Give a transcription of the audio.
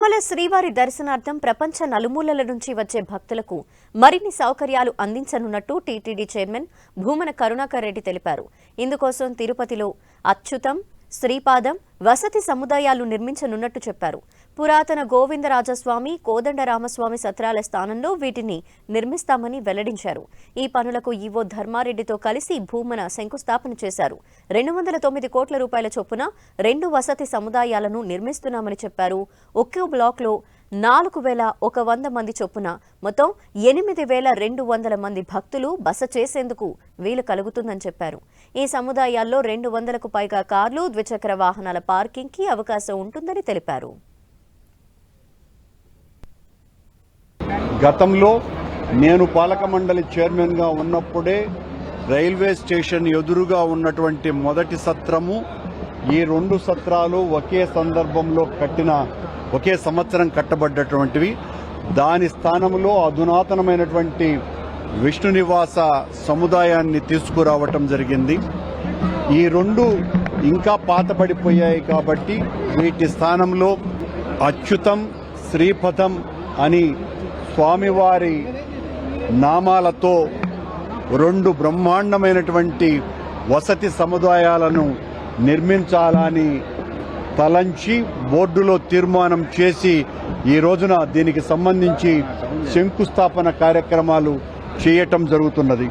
తిరుమల శ్రీవారి దర్శనార్థం ప్రపంచ నలుమూలల నుంచి వచ్చే భక్తులకు మరిన్ని సౌకర్యాలు అందించనున్నట్టు టీటీడీ చైర్మన్ భూమన కరుణాకర్ రెడ్డి తెలిపారు. ఇందుకోసం తిరుపతిలో అచ్యుతం, శ్రీపాదం వసతి సముదాయాలు నిర్మించనున్నట్టు చెప్పారు. పురాతన గోవిందరాజస్వామి, కోదండరామస్వామి సత్రాల స్థానంలో వీటిని నిర్మిస్తామని వెల్లడించారు. ఈ పనులకు ఈవో ధర్మారెడ్డితో కలిసి భూమన శంకుస్థాపన చేశారు. 209 కోట్ల రూపాయల చొప్పున 2 వసతి సముదాయాలను నిర్మిస్తున్నామని చెప్పారు. ఒక్కో బ్లాక్లో 4100 మంది చొప్పున మొత్తం 8200 మంది భక్తులు బస చేసేందుకు వీలు కలుగుతుందని చెప్పారు. ఈ సముదాయాల్లో 200కు పైగా కార్లు, ద్విచక్ర వాహనాల పార్కింగ్కి అవకాశం ఉంటుందని తెలిపారు. గతంలో నేను పాలక మండలి చైర్మన్గా ఉన్నప్పుడే రైల్వే స్టేషన్ ఎదురుగా ఉన్నటువంటి మొదటి సత్రము, ఈ 2 సత్రాలు ఒకే సందర్భంలో ఒకే సంవత్సరం కట్టబడ్డటువంటివి. దాని స్థానంలో అధునాతనమైనటువంటి విష్ణు నివాస సముదాయాన్ని తీసుకురావటం జరిగింది. ఈ 2 ఇంకా పాతబడిపోయాయి కాబట్టి వీటి స్థానంలో అచ్యుతం, శ్రీపదం అని స్వామివారి నామాలతో 2 బ్రహ్మాండమైనటువంటి వసతి సముదాయాలను నిర్మించాలని తలంచి బోర్డులో తీర్మానం చేసి ఈ రోజున దీనికి సంబంధించి శంకుస్థాపన కార్యక్రమాలు చేయటం జరుగుతున్నది.